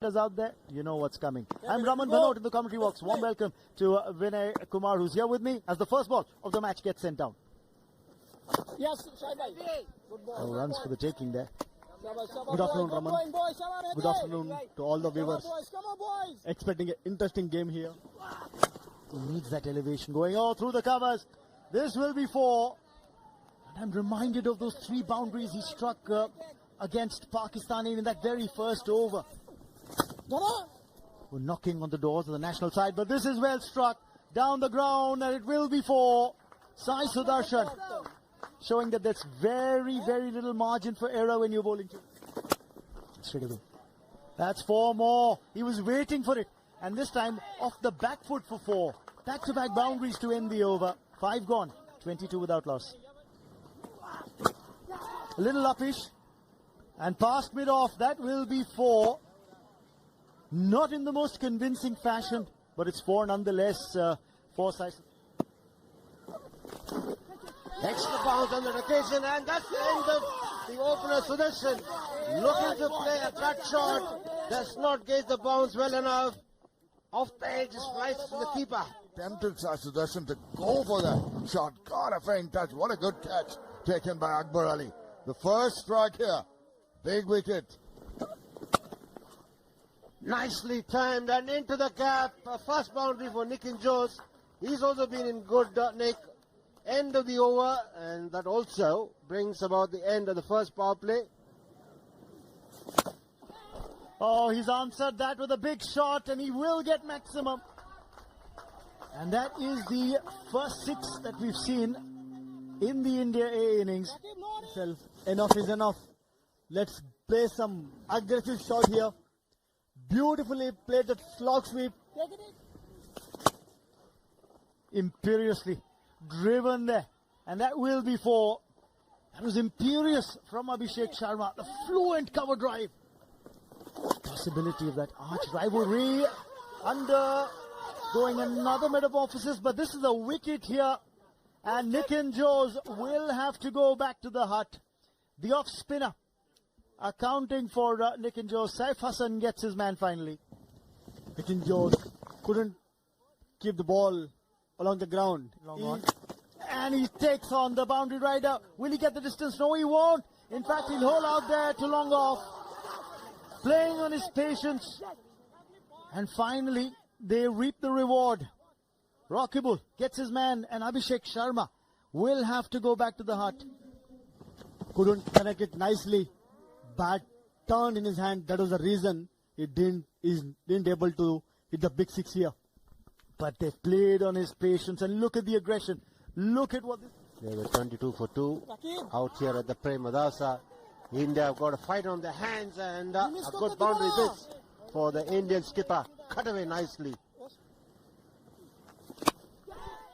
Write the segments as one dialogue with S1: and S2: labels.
S1: Out there, you know what's coming. I'm Raman Bhanot in the commentary box. Warm welcome to Vinay Kumar, who's here with me as the first ball of the match gets sent down.
S2: Yes,
S1: No runs for the taking there. Good afternoon, Raman. Good afternoon to all the viewers. Expecting an interesting game here. He needs that elevation going all through the covers. This will be 4. And I'm reminded of those 3 boundaries he struck against Pakistan in that very first over. We're knocking on the doors of the national side, but this is well struck down the ground, and it will be 4. Sai Sudarshan showing that there's very, very little margin for error when you're bowling. Straight away. That's 4 more. He was waiting for it, and this time off the back foot for 4. Back-to-back boundaries to end the over. 5 gone, 22 without loss. A little uppish, and past mid-off. That will be 4. Not in the most convincing fashion, but it's 4 nonetheless. 4 sides.
S2: Extra bounce on that occasion, and that's the end of the opener. Sudarshan looking to play a cut shot, does not gauge the bounce well enough. Off the edge, flies to the keeper.
S3: Tempted Sudarshan to go for that shot. Got a faint touch. What a good catch taken by Akbar Ali. The first strike here. Big wicket.
S2: Nicely timed and into the gap. A first boundary for Nikin Jose. He's also been in good nick. End of the over, and that also brings about the end of the first power play.
S1: Oh, he's answered that with a big shot, and he will get maximum. And that is the first 6 that we've seen in the India A innings.
S4: Enough is enough. Let's play some aggressive shot here. Beautifully played that slog sweep.
S1: Imperiously driven there, and that will be 4. That was imperious from Abhishek Sharma. The fluent cover drive. Possibility of that arch rivalry undergoing another metamorphosis, but this is a wicket here, and Nikin Jose will have to go back to the hut. The off spinner accounting for Nikin Jose. Saif Hassan gets his man finally.
S4: Nikin Jose couldn't keep the ball along the ground.
S1: And he takes on the boundary rider. Will he get the distance? No, he won't. In fact, he'll hold out there to long off. Playing on his patience. And finally, they reap the reward. Rakibul gets his man, and Abhishek Sharma will have to go back to the hut.
S4: Couldn't connect it nicely. Bat turned in his hand. That was the reason he didn't able to hit the big 6 here.
S1: But they played on his patience, and look at the aggression. Look at what this...
S2: They were 22 for 2 out here at the Premadasa. India have got a fight on their hands, and a good boundary this for the Indian skipper. Cut away nicely.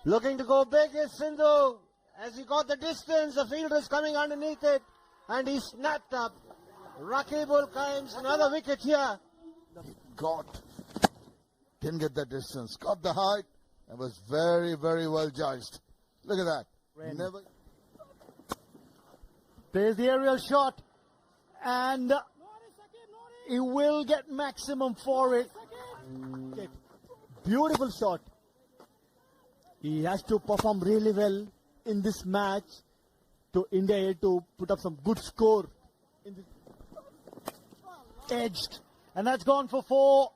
S2: Looking to go big is Sindhu. As he got the distance, the fielder is coming underneath it, and he snapped up. Rakibul climbs another wicket here.
S3: Didn't get that distance. Got the height and was very, very well judged. Look at that. Never.
S1: Plays the aerial shot, and he will get maximum for it.
S4: Beautiful shot. He has to perform really well in this match to India to put up some good score.
S1: Edged, and that's gone for 4.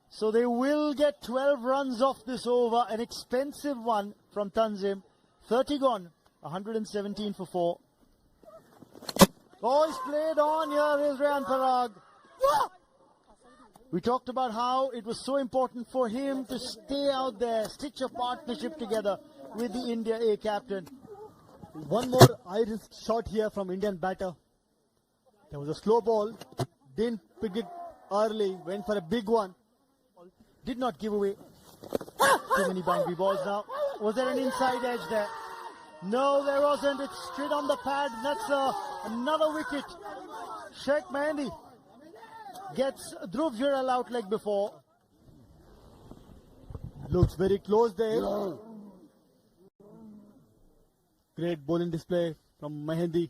S1: So they will get 12 runs off this over. An expensive one from Tanzim. 30 gone, 117 for 4. Oh, he's played on here. Here's Rayan Parag. We talked about how it was so important for him to stay out there, stitch a partnership together with the India A captain.
S4: One more high-risk shot here from Indian batter. There was a slow ball. Didn't pick it early. Went for a big one.
S1: Did not give away too many boundary balls now. Was there an inside edge there? No, there wasn't. It's straight on the pad. That's another wicket. Sheikh Mehendi gets Dhruv Jurel out leg before.
S4: Looks very close there. Great bowling display from Mehendi.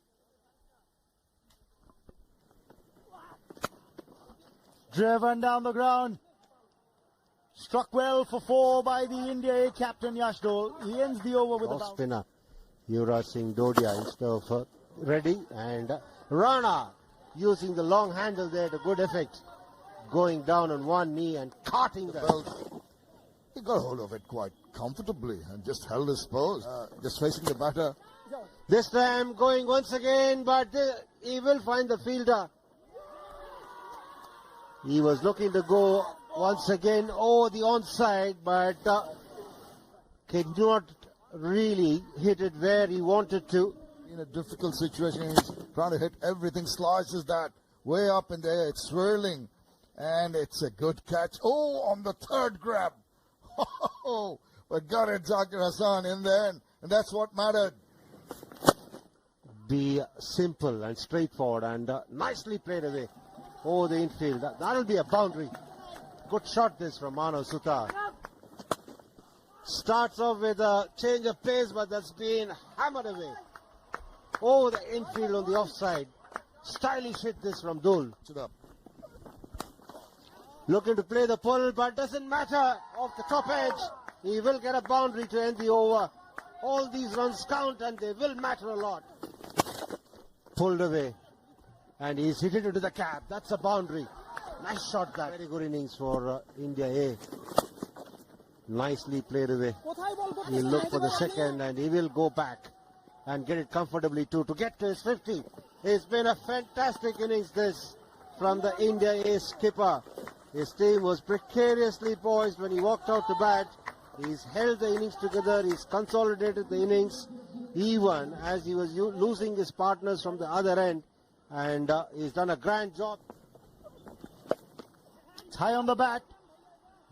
S1: Driven down the ground. Struck well for 4 by the India A captain Yashdol. He ends the over with a
S2: Off
S1: bounce.
S2: spinner Yuvraj Singh Dodia instead of Reddy, and Rana using the long handle there to good effect, going down on one knee and carting the
S3: Well, he got hold of it quite comfortably and just held his pose, just facing the batter.
S2: This time going once again, but he will find the fielder. He was looking to go once again over the onside, but could not really hit it where he wanted to.
S3: In a difficult situation, he's trying to hit everything, slices that way up in the air. It's swirling, and it's a good catch. Oh, on the third grab. Oh, but got it, Zakir Hassan in there, and that's what mattered.
S2: Be simple and straightforward, and nicely played away over the infield. That'll be a boundary. Good shot this from Manav Sutar. Starts off with a change of pace, but that's been hammered away over the infield on the offside. Stylish hit this from Dul.
S3: It up.
S2: Looking to play the pull, but doesn't matter. Off the top edge, he will get a boundary to end the over. All these runs count, and they will matter a lot. Pulled away, and he's hit it into the cap. That's a boundary. Nice shot that. Very good innings for India A. Nicely played away. He'll look for the second, and he will go back and get it comfortably too to get to his 50. It's been a fantastic innings this from the India A skipper. His team was precariously poised when he walked out to bat. He's held the innings together. He's consolidated the innings even as he was losing his partners from the other end, and he's done a grand job.
S1: It's high on the bat.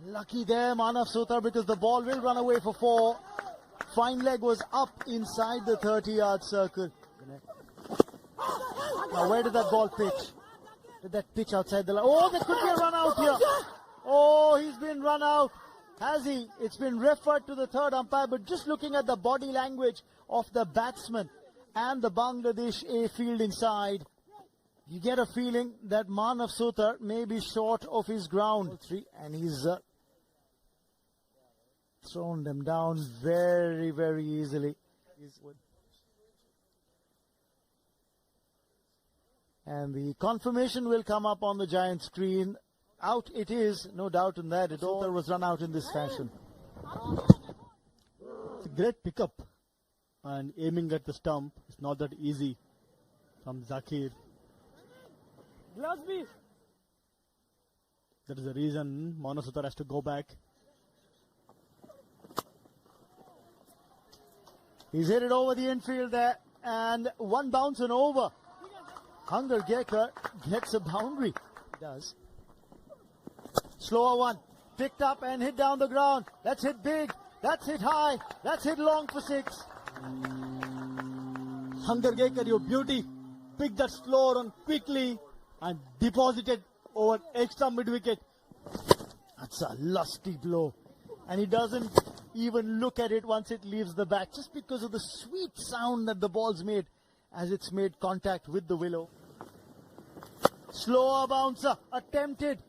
S1: Lucky there, Manav Sutar, because the ball will run away for 4. Fine leg was up inside the 30-yard circle. Now, where did that ball pitch? Did that pitch outside the line? Oh, there could be a run out here. Oh, he's been run out. Has he? It's been referred to the third umpire, but just looking at the body language of the batsman and the Bangladesh A fielding side, you get a feeling that Manav Sutar may be short of his ground. And he's thrown them down very, very easily. And the confirmation will come up on the giant screen. Out it is, no doubt in that. Sutar was run out in this fashion.
S4: It's a great pickup. And aiming at the stump is not that easy from Zakir. That is the reason Manav Sutar has to go back.
S1: He's hit it over the infield there, and one bounce and over. Hunger Gekar gets a boundary. He does. Slower one. Picked up and hit down the ground. That's hit big. That's hit high. That's hit long for 6.
S4: Hunger Gekar, your beauty. Pick that slow run quickly and deposited over extra mid wicket.
S1: That's a lusty blow. And he doesn't even look at it once it leaves the bat, just because of the sweet sound that the ball's made as it's made contact with the willow. Slower bouncer, attempted.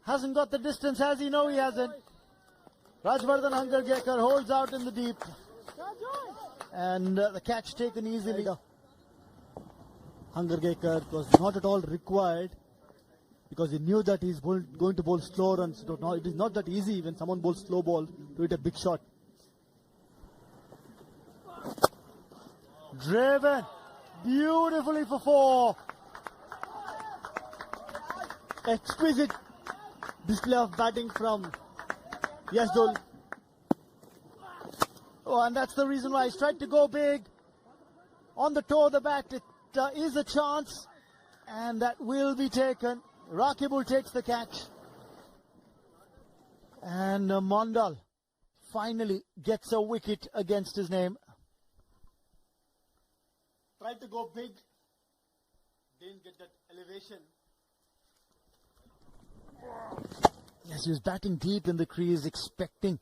S1: Hasn't got the distance, has he? No, he hasn't. Rajvardhan Hunger Gekar holds out in the deep. And the catch taken easily.
S4: Hunger Gekar was not at all required because he knew that he's going to bowl slow runs. It is not that easy when someone bowls slow ball to hit a big shot.
S1: Driven beautifully for 4.
S4: Exquisite display of batting from Yashdol.
S1: Oh, and that's the reason why he's tried to go big. On the toe of the bat, it is a chance, and that will be taken. Rakibul takes the catch. And Mondal finally gets a wicket against his name.
S4: Tried to go big, didn't get that elevation.
S1: Yes, he was batting deep in the crease, expecting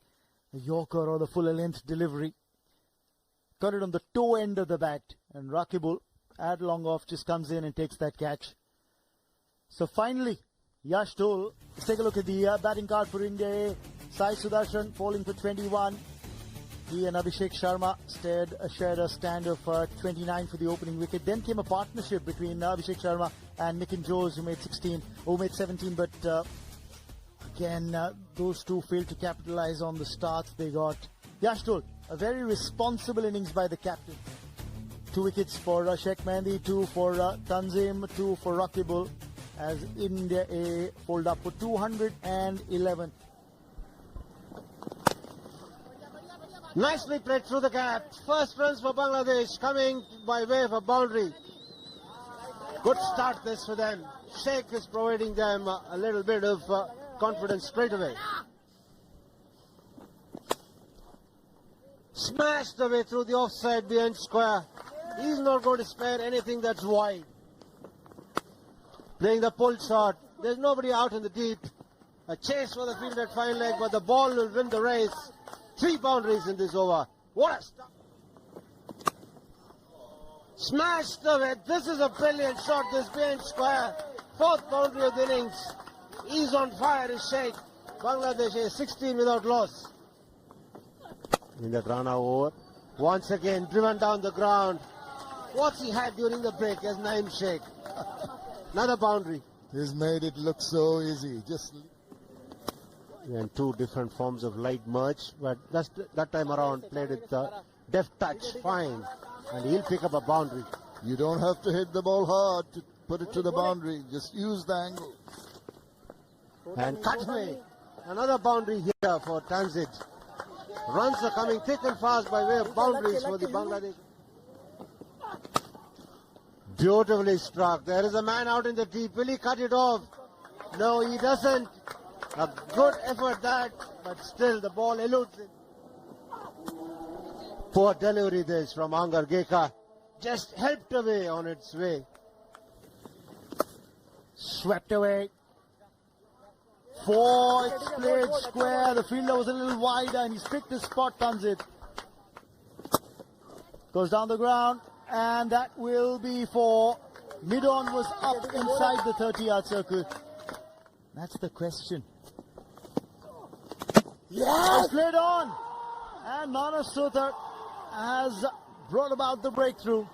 S1: a Yorker or the full length delivery. Got it on the toe end of the bat, and Rakibul, at long off, just comes in and takes that catch. So finally, Yash Dole. Let's take a look at the batting card for India. Sai Sudarshan falling for 21. He and Abhishek Sharma shared a stand of 29 for the opening wicket. Then came a partnership between Abhishek Sharma and Nitin Jose, who made 17. But again, those two failed to capitalize on the starts they got. Yash Dole, a very responsible innings by the captain. 2 wickets for Sheikh Mehndi, 2 for Tanzim, 2 for Rakibul, as India A hold up for 211.
S2: Nicely played through the gap. First runs for Bangladesh coming by way of a boundary. Good start this for them. Sheikh is providing them a little bit of confidence straight away. Smashed away through the offside behind square. He's not going to spare anything that's wide. Playing the pull shot. There's nobody out in the deep. A chase for the field at fine leg, but the ball will win the race. 3 boundaries in this over. What a stop. Smashed away. This is a brilliant shot, this behind square. 4th boundary of the innings. He's on fire, is Sheikh. Bangladesh is 16 without loss. In the Rana over. Once again driven down the ground. What's he had during the break as Naim Sheikh? Another boundary.
S3: He's made it look so easy. Just
S2: And 2 different forms of light merge, but that time around played with deft touch, fine, and he'll pick up a boundary.
S3: you don't have to hit the ball hard to put it to the boundary. Just use the angle.
S2: And cutaway, another boundary here for Tanzid. Runs are coming thick and fast by way of boundaries for the Bangladesh. Beautifully struck. There is a man out in the deep. Will he cut it off? No, he doesn't. A good effort that, but still the ball eludes him. Poor delivery this from Angar Geka. Just helped away on its way.
S1: Swept away. 4, it's played square. The fielder was a little wider and he's picked his spot, Tanzid. Goes down the ground, and that will be 4. Mid-on was up inside the 30-yard circle. That's the question. Yes! Played on, and Manas Sothar has brought about the breakthrough.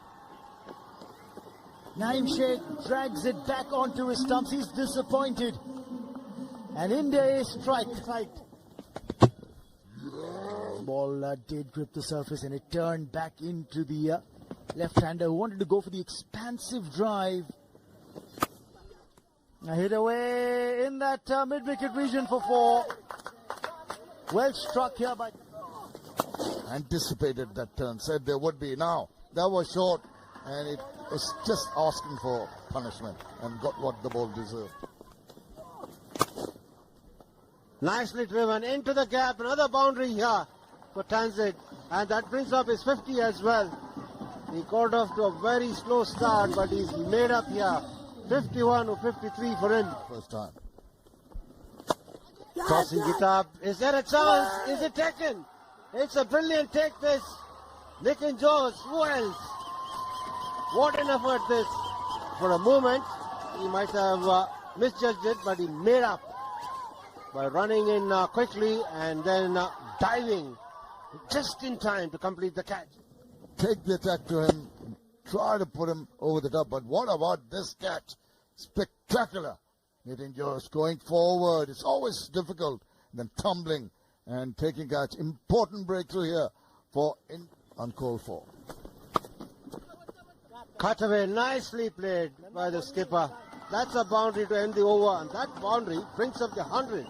S1: Naim Sheikh drags it back onto his stumps. He's disappointed. And India is striked. Ball did grip the surface and it turned back into the left-hander who wanted to go for the expansive drive. A hit away in that mid-wicket region for 4. Well struck here by...
S3: Anticipated that turn, said there would be. Now, that was short, and it was just asking for punishment and got what the ball deserved.
S2: Nicely driven into the gap. Another boundary here for Tanzid. And that brings up his 50 as well. He got off to a very slow start, but he's made up here. 51 or 53 for him.
S3: First time.
S2: Tossing it up. Is there a chance? Is it taken? It's a brilliant take this. Nitin Jose. Who else? What an effort this. For a moment, he might have misjudged it, but he made up by running in quickly and then diving just in time to complete the catch.
S3: Take the attack to him, try to put him over the top, but what about this catch? Spectacular. Nitin Jose going forward. It's always difficult. Then tumbling and taking catch. Important breakthrough here for uncalled for.
S2: Cutaway, nicely played by the skipper. That's a boundary to end the over, and that boundary brings up the 100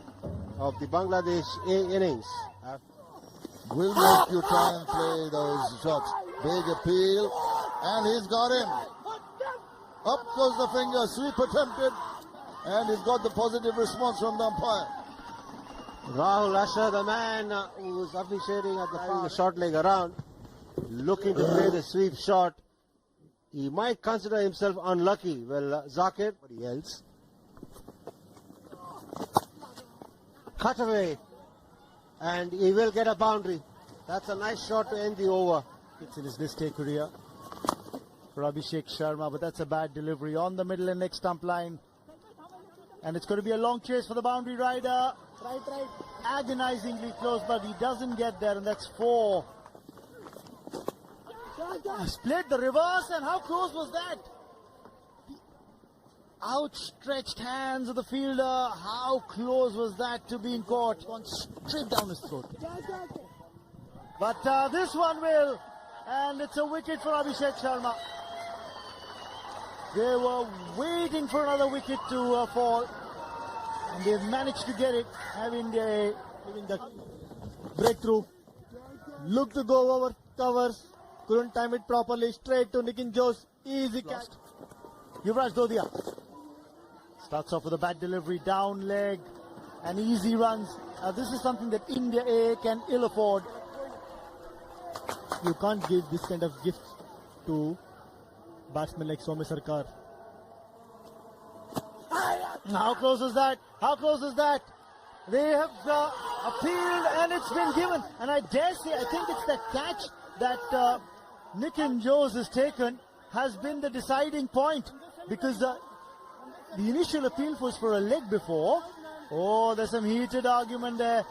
S2: of the Bangladesh A innings.
S3: Will make you try and play those shots. Big appeal, and he's got him. Up goes the finger, sweep attempted, and he's got the positive response from the umpire.
S2: Rahul Asher, the man who was officiating at the short leg around, looking to play the sweep shot. He might consider himself unlucky. Well, Zakir, nobody else. Cut away, and he will get a boundary. That's a nice shot to end the over.
S1: It's in his list career for Abhishek Sharma, but that's a bad delivery on the middle and leg stump line. And it's going to be a long chase for the boundary rider. Right. Agonizingly close, but he doesn't get there, and that's 4. Split the reverse, and how close was that? The outstretched hands of the fielder. How close was that to being caught? Gone straight down his throat. But this one will, and it's a wicket for Abhishek Sharma. They were waiting for another wicket to fall, and they've managed to get it, having the
S4: Breakthrough. Look to go over covers. Couldn't time it properly. Straight to Nitin Jose. Easy catch.
S1: Yuvraj Dodia starts off with a bad delivery, down leg, and easy runs. This is something that India A can ill afford.
S4: You can't give this kind of gift to batsmen like Soumya Sarkar.
S1: How close is that? How close is that? They have appealed, and it's been given. And I dare say, I think it's the catch that Nitin Jose has taken has been the deciding point, because the initial appeal was for a leg before. Oh, there's some heated argument there.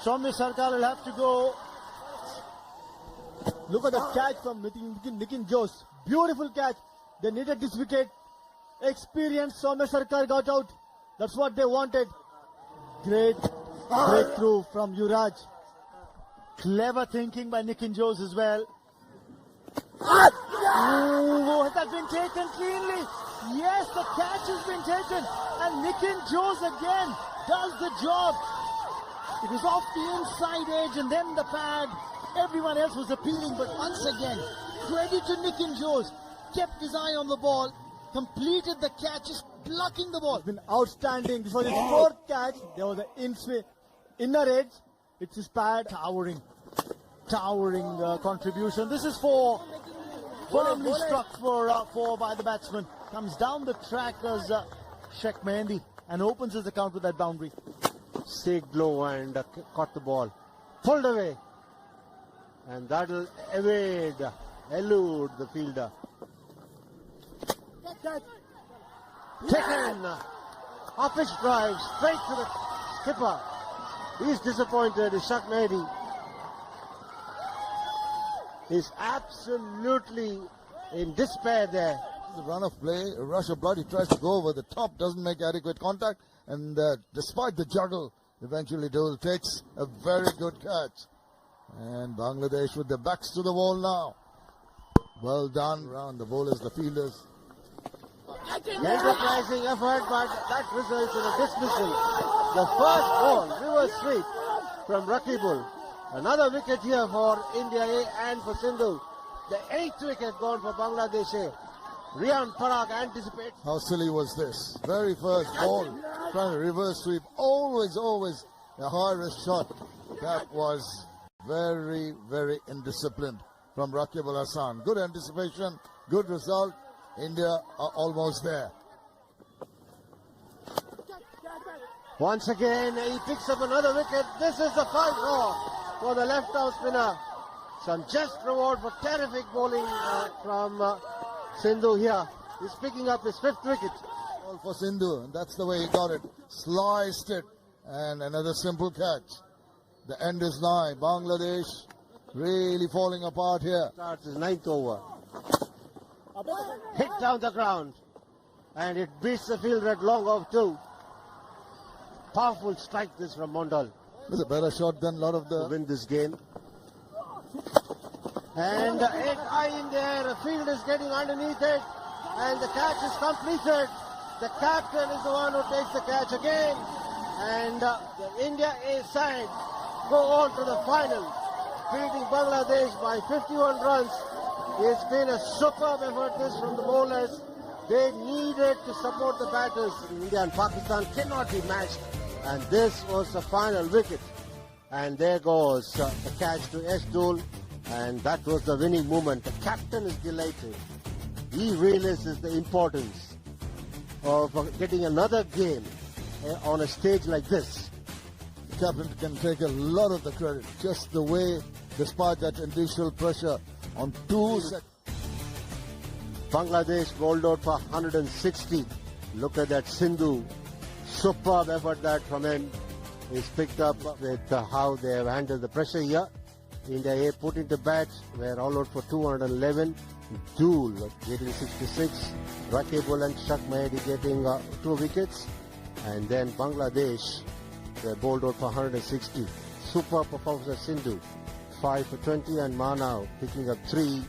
S1: Soumya Sarkar will have to go.
S4: Look at the catch from Nitin Jose. Beautiful catch. They needed this wicket. Experienced Soumya Sarkar got out. That's what they wanted. Great breakthrough from Yuvraj.
S1: Clever thinking by Nitin Jose as well. Ooh, has that been taken cleanly? Yes, the catch has been taken. And Nitin Jose again does the job. It was off the inside edge and then the pad. Everyone else was appealing, but once again, credit to Nitin Jose. Kept his eye on the ball, completed the catch, just blocking the ball.
S4: It's been outstanding. This was his 4th catch. There was an inner edge. It's his pad.
S1: Towering contribution. This is 4. Firmly struck for by the batsman. Comes down the track as Sheikh Mehendi and opens his account with that boundary.
S2: Stayed low and caught the ball. Pulled away. And that'll elude the fielder. Taken. Office drive straight to the skipper. He's disappointed. Sheikh Mehendi. He's absolutely in despair there.
S3: The run of play, a rush of blood. He tries to go over the top, doesn't make adequate contact, and despite the juggle, eventually Dole takes a very good catch. And Bangladesh with their backs to the wall now. Well done around the bowlers, the fielders.
S2: Enterprising effort, but that results in a dismissal. The first ball, reverse sweep from Rakibul. Another wicket here for India A and for Sindhu. The 8th wicket gone for Bangladesh A. Rian Parag anticipates.
S3: How silly was this? Very first ball, trying to reverse sweep. Always a high risk shot. That was very, very indisciplined from Rakib Al Hassan. Good anticipation, good result. India are almost there.
S2: Once again, he picks up another wicket. This is the 5-4 for the left-arm spinner. Some just reward for terrific bowling from Sindhu here. He's picking up his 5th wicket.
S3: Ball for Sindhu, and that's the way he got it. Sliced it, and another simple catch. The end is nigh. Bangladesh really falling apart here.
S2: Starts his 9th over. Hit down the ground, and it beats the fielder at long off too. Powerful strike this from Mondal.
S3: It's a better shot than a lot of
S2: To
S3: the...
S2: win this game. And 8 high in there, the field is getting underneath it, and the catch is completed. The captain is the one who takes the catch again, and the India A side go on to the final, beating Bangladesh by 51 runs. It's been a superb effort this from the bowlers. They needed to support the batters. India and Pakistan cannot be matched, and this was the final wicket. And there goes the catch to Eshdul, and that was the winning moment. The captain is delighted. He realizes the importance of getting another game on a stage like this.
S3: The captain can take a lot of the credit. Just the way, despite that initial pressure on 2 seconds.
S2: Bangladesh bowled out for 160. Look at that Sindhu Superb effort that from him is picked up with how they have handled the pressure here. India A put into bat, were all out for 211. Dool getting 66. Rakibul and Shak Mahedi getting 2 wickets. And then Bangladesh, they bowled out for 160. Super performance of Sindhu, 5 for 20, and Manav picking up 3